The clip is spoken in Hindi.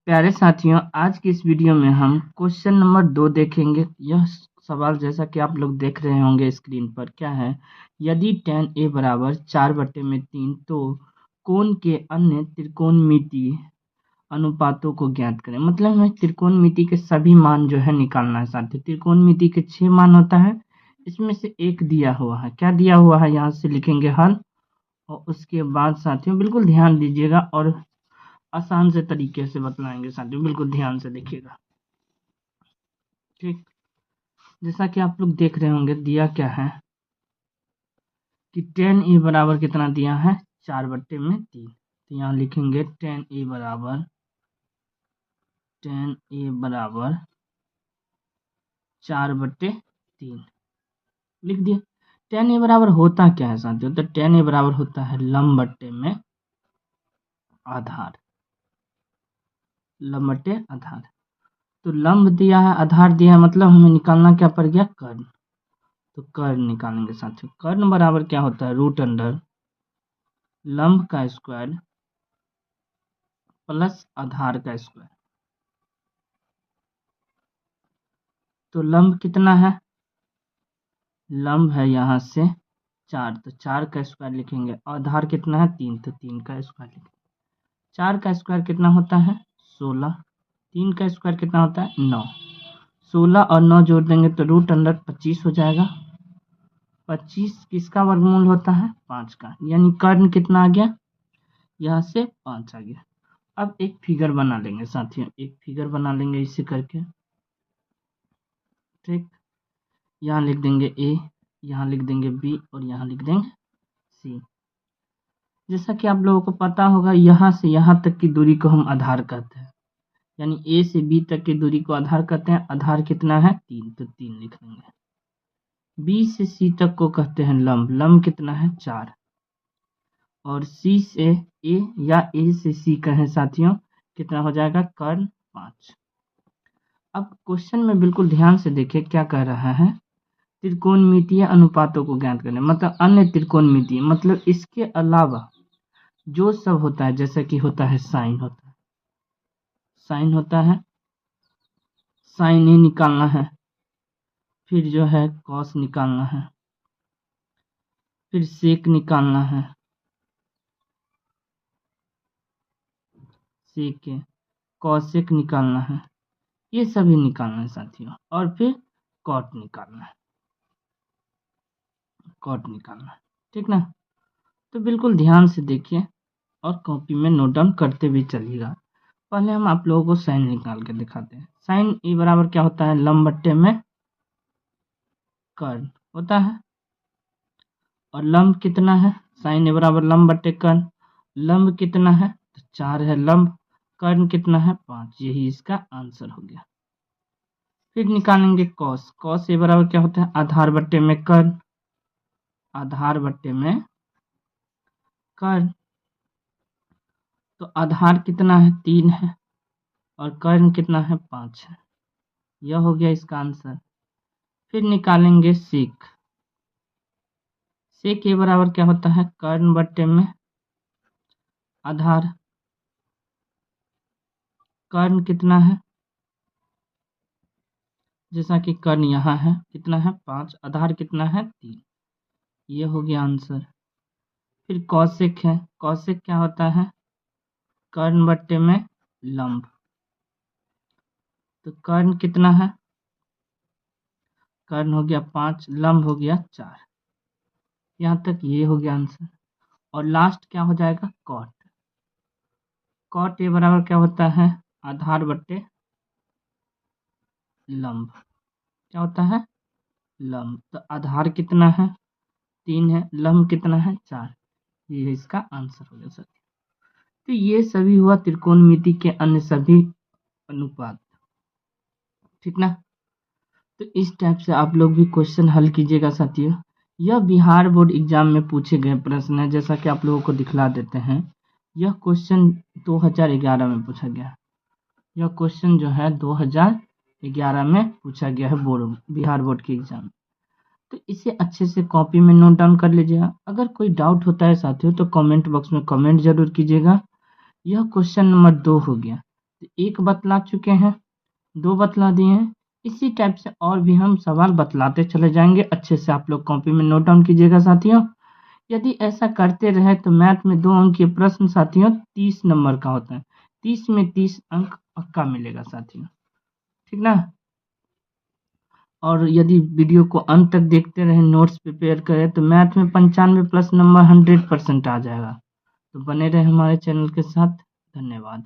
प्यारे साथियों, आज की इस वीडियो में हम क्वेश्चन नंबर 2 देखेंगे। यह सवाल जैसा कि आप लोग देख रहे होंगे स्क्रीन पर, क्या है, यदि tan a बराबर 4/3 तो कोण के अन्य त्रिकोणमितीय अनुपातों को ज्ञात करें। मतलब हमें त्रिकोणमिति के सभी मान जो है निकालना है साथियों। त्रिकोणमिति के 6 मान होता है, इसमें से एक दिया हुआ है। क्या दिया हुआ है, यहाँ से लिखेंगे हल, और उसके बाद साथियों बिल्कुल ध्यान दीजिएगा और आसान से तरीके से बतलाएंगे साथियों, बिल्कुल ध्यान से देखिएगा। ठीक, जैसा कि आप लोग देख रहे होंगे, दिया क्या है कि tan a बराबर कितना दिया है, 4/3। तो यहाँ लिखेंगे tan a बराबर 4/3 लिख दिए। tan a बराबर होता क्या है साथियों, तो tan a बराबर होता है लंब बट्टे में आधार। लंब बट्टे आधार, तो लंब दिया है, आधार दिया है, मतलब हमें निकालना क्या पड़ गया, कर्ण। तो कर्ण निकालेंगे साथियों। कर्ण बराबर क्या होता है, √अंडर लंब का स्क्वायर प्लस आधार का स्क्वायर। तो लंब कितना है, लंब है यहाँ से 4, तो 4 का स्क्वायर लिखेंगे। आधार कितना है, 3, तो 3 का स्क्वायर लिखेंगे। 4 का स्क्वायर कितना होता है, 16। 3 का स्क्वायर कितना होता है, 9। 16 और 9 जोड़ देंगे तो √अंडर 25 हो जाएगा। 25 किसका वर्गमूल होता है, 5 का, यानी कर्ण कितना आ गया, यहाँ से 5 आ गया। अब एक फिगर बना लेंगे साथियों, एक फिगर बना लेंगे इसे करके। ठीक, यहाँ लिख देंगे a, यहाँ लिख देंगे b और यहाँ लिख देंगे c। जैसा कि आप लोगों को पता होगा, यहाँ से यहाँ तक की दूरी को हम आधार कहते हैं, यानी a से b तक की दूरी को आधार कहते हैं। आधार कितना है, 3, तो 3 लिख देंगे। b से c तक को कहते हैं लंब, लंब कितना है, 4। और c से a या a से c कहें साथियों, कितना हो जाएगा, कर्ण 5। अब क्वेश्चन में बिल्कुल ध्यान से देखिए, क्या कह रहा है, त्रिकोणमितीय अनुपातों को ज्ञात करें। मतलब अन्य त्रिकोणमितीय, मतलब इसके अलावा जो सब होता है, जैसे कि होता है साइन, होता है साइन, होता है साइन ए निकालना है, फिर जो है कॉस निकालना है, फिर सेक निकालना है, सेक कॉसेक निकालना है, ये सभी निकालना है साथियों। और फिर कॉट निकालना है, कॉट निकालना है। ठीक ना, तो बिल्कुल ध्यान से देखिए और कॉपी में नोट डाउन करते भी चलिएगा। पहले हम आप लोगों को साइन निकाल के दिखाते हैं। साइन ए बराबर क्या होता है, लंब बट्टे में कर्ण होता है। और लंब कितना है, साइन ए बराबर लंब बट्टे कर्ण। लंब कितना है, तो 4 है लंब। कर्ण कितना है, 5। यही इसका आंसर हो गया। फिर निकालेंगे कॉस। कॉस ए बराबर क्या होता है, आधार बट्टे में कर्ण। आधार बट्टे में कर्ण, तो आधार कितना है, 3 है, और कर्ण कितना है, 5 है। यह हो गया इसका आंसर। फिर निकालेंगे सेक। सेक ए बराबर क्या होता है, कर्ण बट्टे में आधार। कर्ण कितना है, जैसा कि कर्ण यहाँ है, कितना है, 5। आधार कितना है, 3। ये हो गया आंसर। फिर कॉसेक है। कॉसेक क्या होता है, कर्ण बट्टे में लंब। तो कर्ण कितना है, कर्ण हो गया 5, लंब हो गया 4। यहाँ तक ये हो गया आंसर। और लास्ट क्या हो जाएगा, कॉट। कॉट ए बराबर क्या होता है, आधार बट्टे लंब। क्या होता है, लंब। तो आधार कितना है, 3 है, लंब कितना है, 4। ये इसका आंसर हो गया सर। तो ये सभी हुआ त्रिकोणमिति के अन्य सभी अनुपात। ठीक ना, तो इस टाइप से आप लोग भी क्वेश्चन हल कीजिएगा साथियों। यह बिहार बोर्ड एग्जाम में पूछे गए प्रश्न है, जैसा कि आप लोगों को दिखला देते हैं। यह क्वेश्चन 2011 में पूछा गया। यह क्वेश्चन जो है 2011 में पूछा गया है बिहार बोर्ड के एग्जाम। तो इसे अच्छे से कॉपी में नोट डाउन कर लीजिएगा। अगर कोई डाउट होता है साथियों, तो कमेंट बॉक्स में कमेंट जरूर कीजिएगा। यह क्वेश्चन नंबर 2 हो गया। तो 1 बतला चुके हैं, 2 बतला दिए हैं। इसी टाइप से और भी हम सवाल बतलाते चले जाएंगे। अच्छे से आप लोग कॉपी में नोट डाउन कीजिएगा साथियों। यदि ऐसा करते रहे तो मैथ में 2 अंक के प्रश्न साथियों 30 नंबर का होता है। 30 में 30 अंक पक्का मिलेगा साथियों, ठीक ना। और यदि वीडियो को अंत तक देखते रहे, नोट्स प्रिपेयर करें, तो मैथ में 95 प्लस नंबर 100% आ जाएगा। तो बने रहे हमारे चैनल के साथ। धन्यवाद।